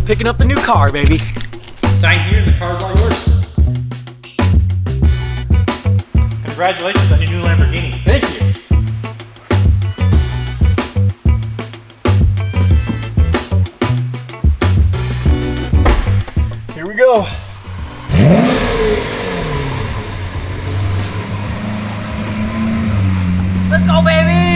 picking up the new car, baby. Sign here and the car's all yours. Congratulations on your new Lamborghini. Thank you. Here we go. Let's go, baby!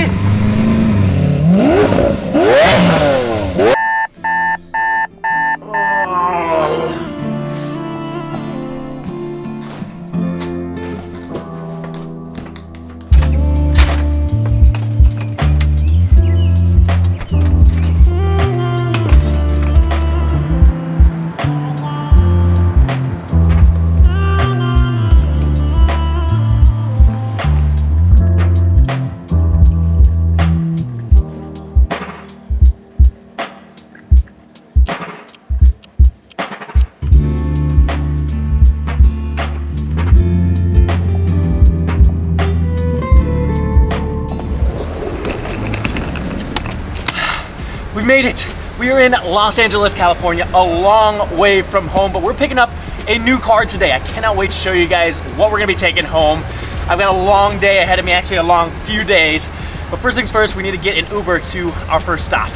We made it. We are in Los Angeles, California, a long way from home, but we're picking up a new car today. I cannot wait to show you guys what we're gonna be taking home. I've got a long day ahead of me, actually a long few days. But first things first, we need to get an Uber to our first stop.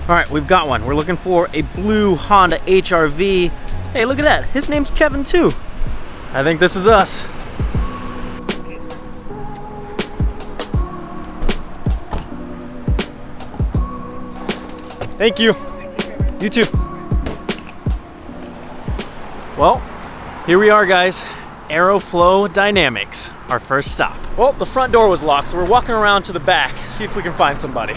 All right, we've got one. We're looking for a blue Honda HR-V. Hey, look at that. His name's Kevin too. I think this is us. Thank you. You too. Well, here we are, guys. Aeroflow Dynamics, our first stop. Well, the front door was locked, so we're walking around to the back, see if we can find somebody.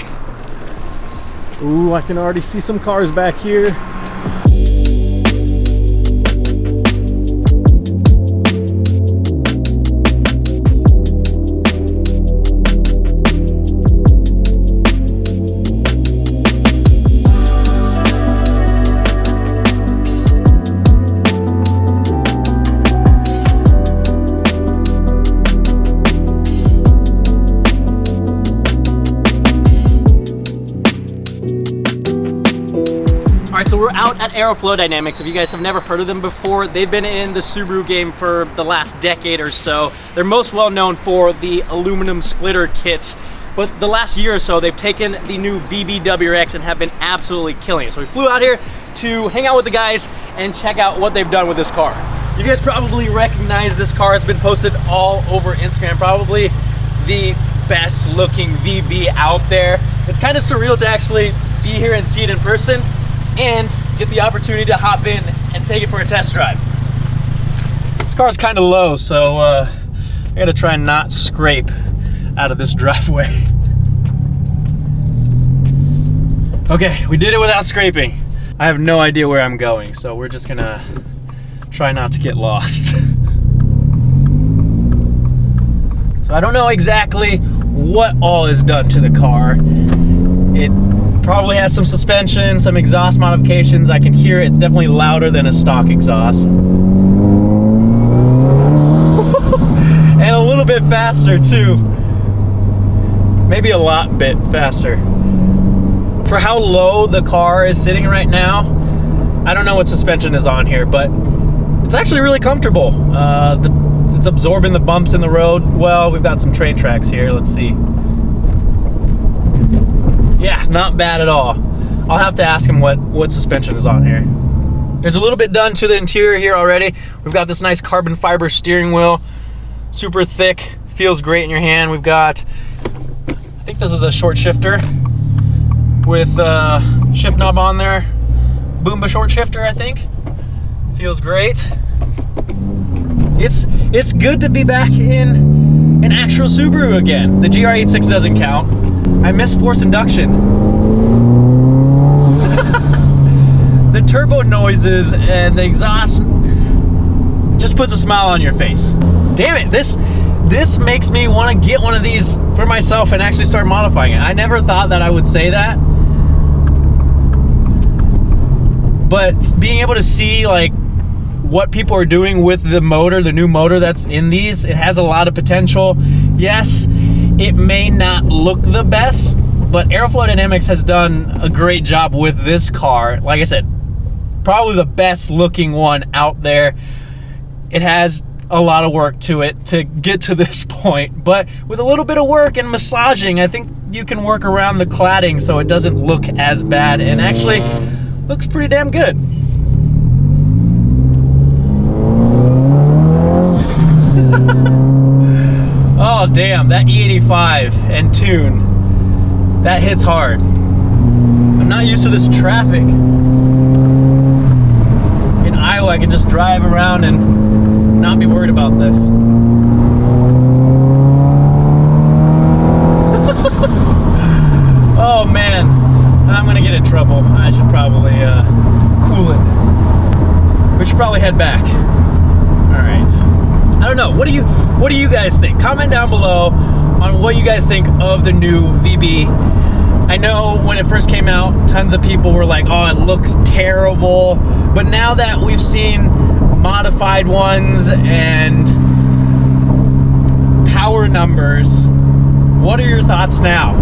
Ooh, I can already see some cars back here. So we're out at Aeroflow Dynamics. If you guys have never heard of them before, they've been in the Subaru game for the last decade or so. They're most well known for the aluminum splitter kits, but the last year or so, they've taken the new VBWX and have been absolutely killing it. So we flew out here to hang out with the guys and check out what they've done with this car. You guys probably recognize this car. It's been posted all over Instagram, probably the best looking VB out there. It's kind of surreal to actually be here and see it in person and get the opportunity to hop in and take it for a test drive. This car's kind of low, so I gotta try and not scrape out of this driveway. Okay, we did it without scraping. I have no idea where I'm going, so we're just gonna try not to get lost. So I don't know exactly what all is done to the car. It probably has some suspension, some exhaust modifications. I can hear it. It's definitely louder than a stock exhaust. And a little bit faster too. Maybe a lot bit faster. For how low the car is sitting right now, I don't know what suspension is on here, but it's actually really comfortable. It's absorbing the bumps in the road. Well, we've got some train tracks here. Let's see. Yeah, not bad at all. I'll have to ask him what suspension is on here. There's a little bit done to the interior here already. We've got this nice carbon fiber steering wheel, super thick, feels great in your hand. We've got, I think this is a short shifter with a shift knob on there. Boomba short shifter, I think. Feels great. It's good to be back in an actual Subaru again. The GR86 doesn't count. I miss force induction. The turbo noises and the exhaust just puts a smile on your face. Damn it, this makes me want to get one of these for myself and actually start modifying it. I never thought that I would say that. But being able to see like what people are doing with the motor, the new motor that's in these, it has a lot of potential. Yes, it may not look the best, but Aeroflow Dynamics has done a great job with this car. Like I said, probably the best looking one out there. It has a lot of work to it to get to this point, but with a little bit of work and massaging, I think you can work around the cladding so it doesn't look as bad, and actually looks pretty damn good. Oh damn, that E85 and tune, that hits hard. I'm not used to this traffic. In Iowa, I can just drive around and not be worried about this. Oh man, I'm gonna get in trouble. I should probably cool it. We should probably head back. All right. I don't know. What do you guys think? Comment down below on what you guys think of the new VB. I know when it first came out, tons of people were like, "Oh, it looks terrible." But now that we've seen modified ones and power numbers, what are your thoughts now?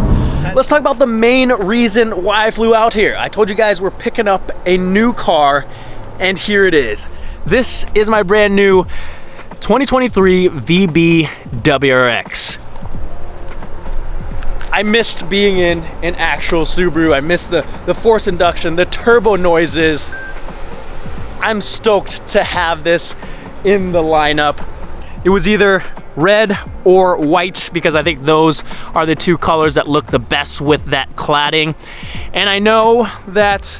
Let's talk about the main reason why I flew out here. I told you guys we're picking up a new car, and here it is. This is my brand new 2023 VB WRX. I missed being in an actual Subaru. I missed the force induction, the turbo noises. I'm stoked to have this in the lineup. It was either red or white because I think those are the two colors that look the best with that cladding. And I know that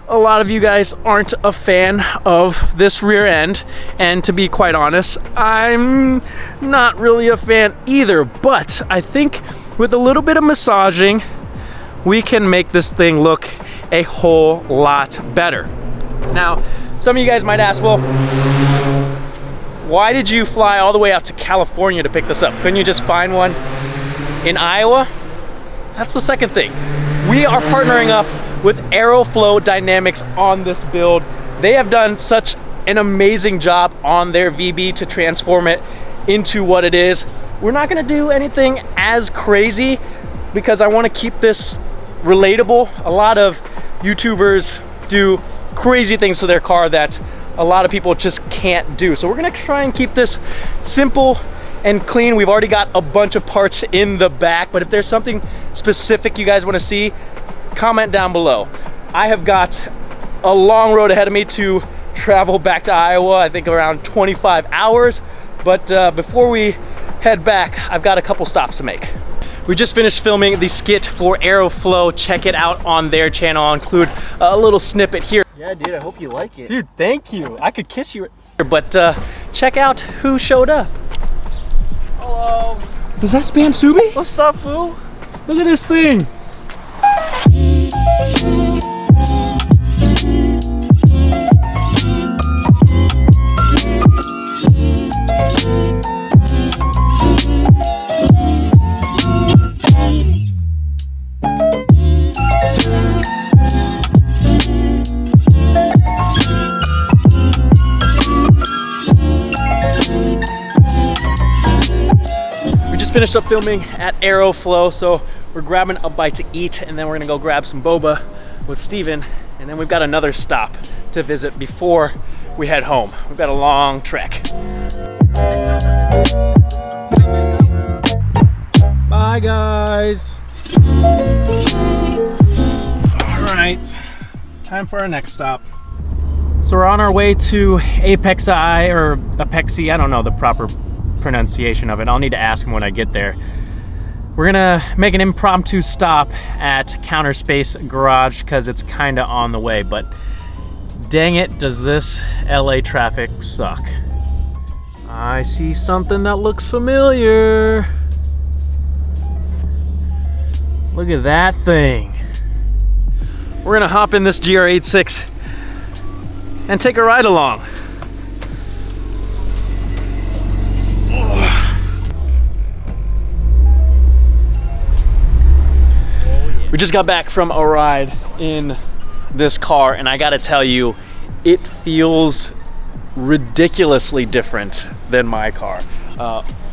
a lot of you guys aren't a fan of this rear end, and to be quite honest, I'm not really a fan either, but I think with a little bit of massaging, we can make this thing look a whole lot better. Now, some of you guys might ask, well, why did you fly all the way out to California to pick this up? Couldn't you just find one in Iowa? That's the second thing. We are partnering up with Aeroflow Dynamics on this build. They have done such an amazing job on their VB to transform it into what it is. We're not gonna do anything as crazy because I wanna keep this relatable. A lot of YouTubers do crazy things to their car that a lot of people just can't do. So we're gonna try and keep this simple and clean. We've already got a bunch of parts in the back, but if there's something specific you guys wanna see, comment down below. I have got a long road ahead of me to travel back to Iowa, I think around 25 hours. But before we head back, I've got a couple stops to make. We just finished filming the skit for Aeroflow. Check it out on their channel. I'll include a little snippet here. Yeah, dude, I hope you like it. Dude, thank you. I could kiss you right here, but check out who showed up. Hello. Is that Spam Subi? What's up, fool? Look at this thing. Finished up filming at Aeroflow, so we're grabbing a bite to eat, and then we're gonna go grab some boba with Steven, and then we've got another stop to visit before we head home. We've got a long trek. Bye guys. All right, time for our next stop. So we're on our way to A'PEXi or A'PEXi, I don't know the proper pronunciation of it. I'll need to ask him when I get there. We're gonna make an impromptu stop at CounterSpace Garage because it's kind of on the way, but dang it, does this LA traffic suck. I see something that looks familiar. Look at that thing. We're gonna hop in this GR86 and take a ride along. We just got back from a ride in this car, and I gotta tell you, it feels ridiculously different than my car.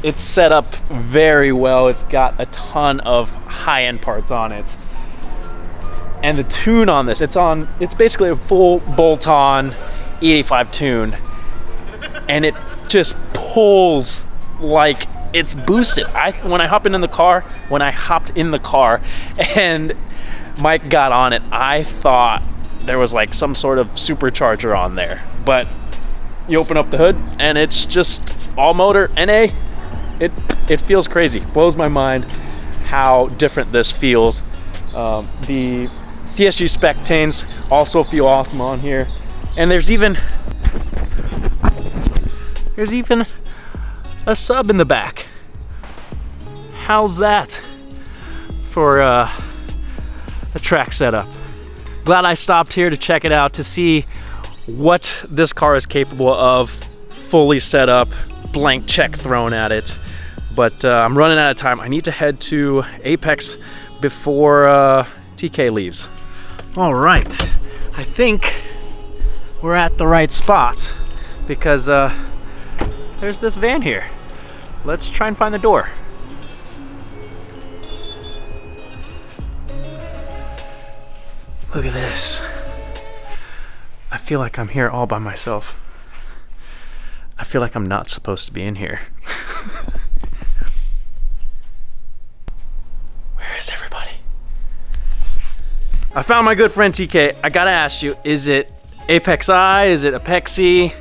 It's set up very well. It's got a ton of high-end parts on it. And the tune on this, it's basically a full bolt-on E85 tune. And it just pulls like it's boosted. When I hopped in the car and Mike got on it, I thought there was like some sort of supercharger on there. But you open up the hood and it's just all motor NA. It feels crazy. Blows my mind how different this feels. The CSG Spectanes also feel awesome on here. And there's even a sub in the back. How's that for a track setup? Glad I stopped here to check it out to see what this car is capable of, fully set up, blank check thrown at it. But I'm running out of time. I need to head to A'PEXi before TK leaves. All right, I think we're at the right spot because there's this van here. Let's try and find the door. Look at this. I feel like I'm here all by myself. I feel like I'm not supposed to be in here. Where is everybody? I found my good friend TK. I gotta ask you, is it A'PEXi? Is it A'PEXi?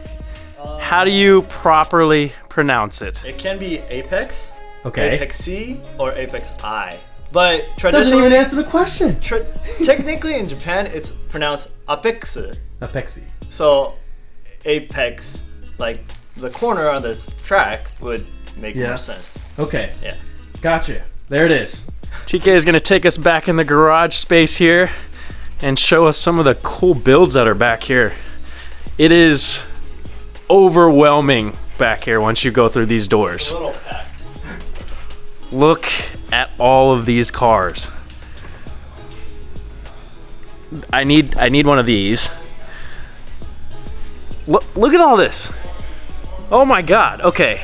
How do you properly pronounce it? It can be A'PEXi, Okay. A'PEXi, or A'PEXi. But Doesn't traditionally, even answer the question. technically in Japan, it's pronounced A'PEXi. A'PEXi. So Apex, like the corner on this track, would make Yeah. more sense. Okay. Yeah. Gotcha. There it is. TK is gonna take us back in the garage space here and show us some of the cool builds that are back here. It is overwhelming back here once you go through these doors. A little packed. Look at all of these cars. I need one of these. Look at all this. Oh my God. Okay.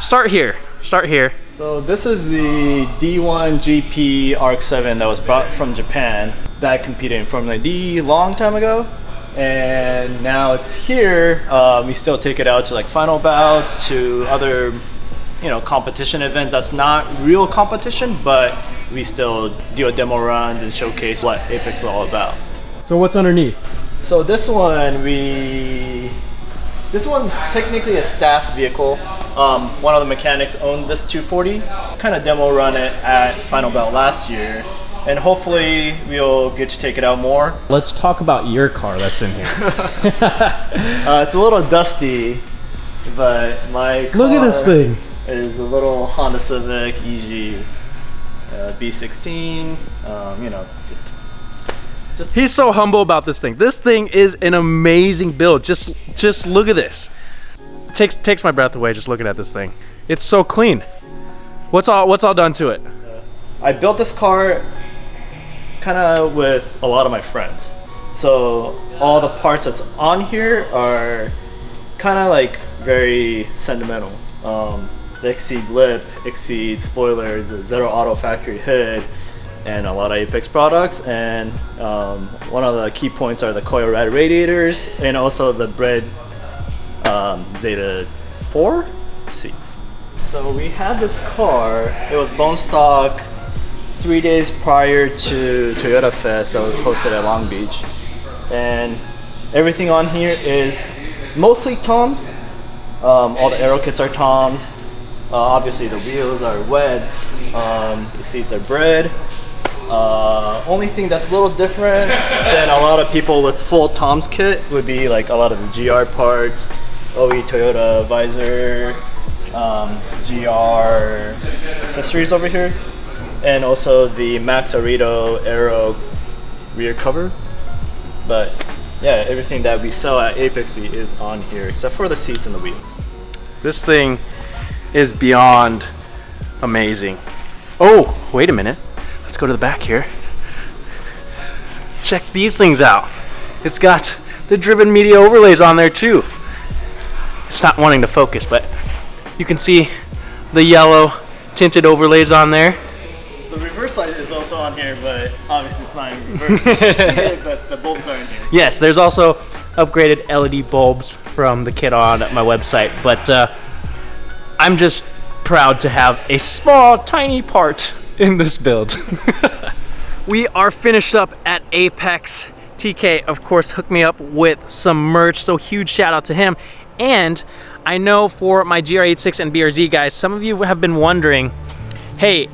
Start here. So this is the D1 GP ARC-7 that was brought from Japan that competed in Formula D long time ago. And now it's here. We still take it out to like final bouts, to other, competition events. That's not real competition, but we still do a demo runs and showcase what A'PEXi is all about. So what's underneath? So this one's technically a staff vehicle. One of the mechanics owned this 240. Kind of demo run it at Final Bout last year. And hopefully we'll get to take it out more. Let's talk about your car that's in here. It's a little dusty, but my car Look at this thing. is a little Honda Civic EG B16. Just He's so humble about this thing. This thing is an amazing build. Just look at this. Takes my breath away just looking at this thing. It's so clean. What's all done to it? I built this car kind of with a lot of my friends. So all the parts that's on here are kind of like very sentimental. The Exceed lip, Exceed spoilers, the Zero Auto factory hood, and a lot of A'PEXi products. And one of the key points are the coil rad radiators and also the Bread Zeta 4 seats. So we had this car, it was bone stock 3 days prior to Toyota Fest that was hosted at Long Beach. And everything on here is mostly Toms. All the aero kits are Toms. Obviously the wheels are Weds, the seats are Bread. Only thing that's a little different than a lot of people with full Toms kit would be like a lot of the GR parts, OE Toyota visor, GR accessories over here, and also the Max Arito Aero rear cover. But yeah, everything that we sell at A'PEXi is on here except for the seats and the wheels. This thing is beyond amazing. Oh, wait a minute. Let's go to the back here. Check these things out. It's got the driven media overlays on there too. It's not wanting to focus, but you can see the yellow tinted overlays on there. The reverse light is also on here, but obviously it's not in reverse. You can see it, but the bulbs are in here. Yes, there's also upgraded LED bulbs from the kit on my website, but I'm just proud to have a small, tiny part in this build. We are finished up at Apex. TK, of course, hooked me up with some merch, so huge shout out to him. And I know for my GR86 and BRZ guys, some of you have been wondering, hey,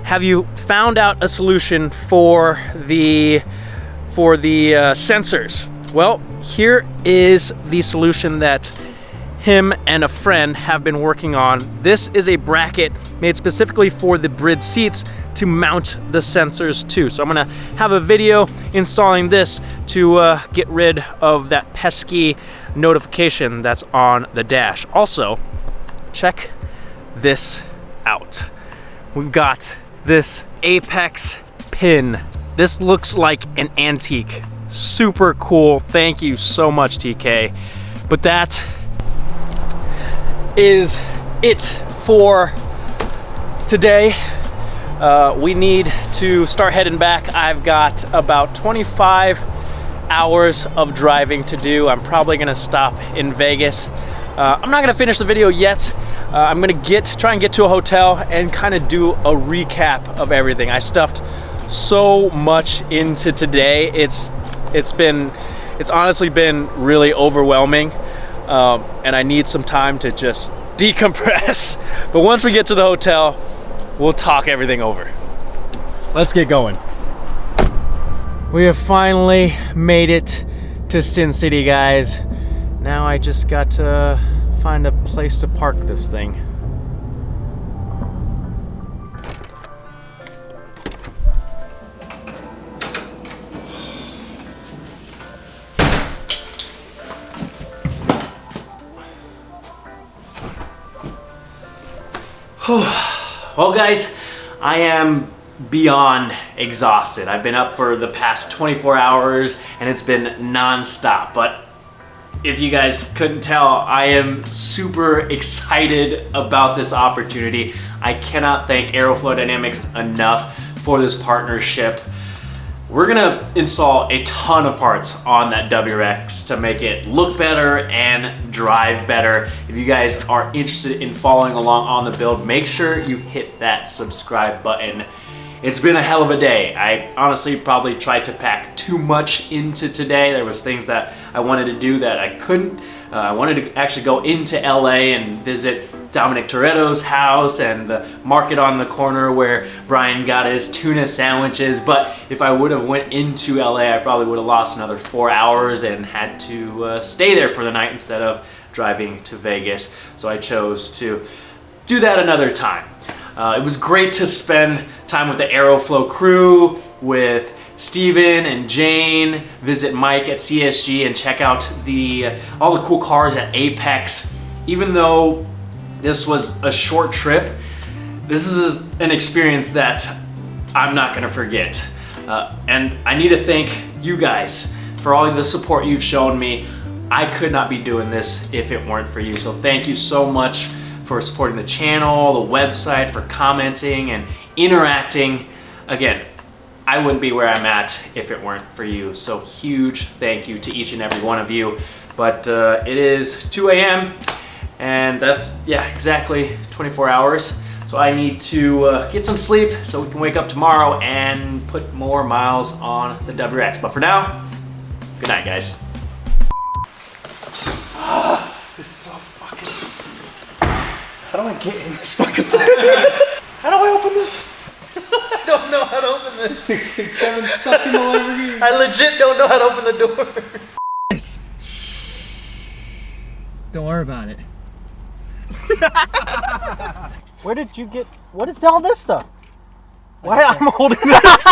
have you found out a solution for the sensors? Well, here is the solution that him and a friend have been working on. This is a bracket made specifically for the bridge seats to mount the sensors to. So I'm gonna have a video installing this to get rid of that pesky notification that's on the dash. Also, check this out. We've got this Apex pin. This looks like an antique. Super cool. Thank you so much, TK. But that is it for today. We need to start heading back. I've got about 25 hours of driving to do. I'm probably gonna stop in Vegas. I'm not gonna finish the video yet. I'm gonna try and get to a hotel and kind of do a recap of everything. I stuffed so much into today. It's honestly been really overwhelming. And I need some time to just decompress. But once we get to the hotel, we'll talk everything over. Let's get going. We have finally made it to Sin City, guys. Now I just got to find a place to park this thing. Well, guys, I am beyond exhausted. I've been up for the past 24 hours and it's been non-stop, but if you guys couldn't tell, I am super excited about this opportunity. I cannot thank Aeroflow Dynamics enough for this partnership. We're gonna install a ton of parts on that WRX to make it look better and drive better. If you guys are interested in following along on the build, make sure you hit that subscribe button. It's been a hell of a day. I honestly probably tried to pack too much into today. There was things that I wanted to do that I couldn't. I wanted to actually go into LA and visit Dominic Toretto's house and the market on the corner where Brian got his tuna sandwiches. But if I would have went into LA, I probably would have lost another 4 hours and had to stay there for the night instead of driving to Vegas. So I chose to do that another time. It was great to spend time with the Aeroflow crew, with Steven and Jane, visit Mike at CSG and check out all the cool cars at Apex. Even though this was a short trip, this is an experience that I'm not gonna forget. And I need to thank you guys for all the support you've shown me. I could not be doing this if it weren't for you. So thank you so much for supporting the channel, the website, for commenting and interacting. Again, I wouldn't be where I'm at if it weren't for you. So huge thank you to each and every one of you. But it is 2 a.m. and that's, yeah, exactly 24 hours. So I need to get some sleep so we can wake up tomorrow and put more miles on the WRX. But for now, good night, guys. It's so fucking... How do I get in this fucking thing? How do I open this? I don't know how to open this. Kevin's stuck in the Lamborghini. I legit don't know how to open the door. Don't worry about it. Where did you get, what is all this stuff? Why I'm holding this?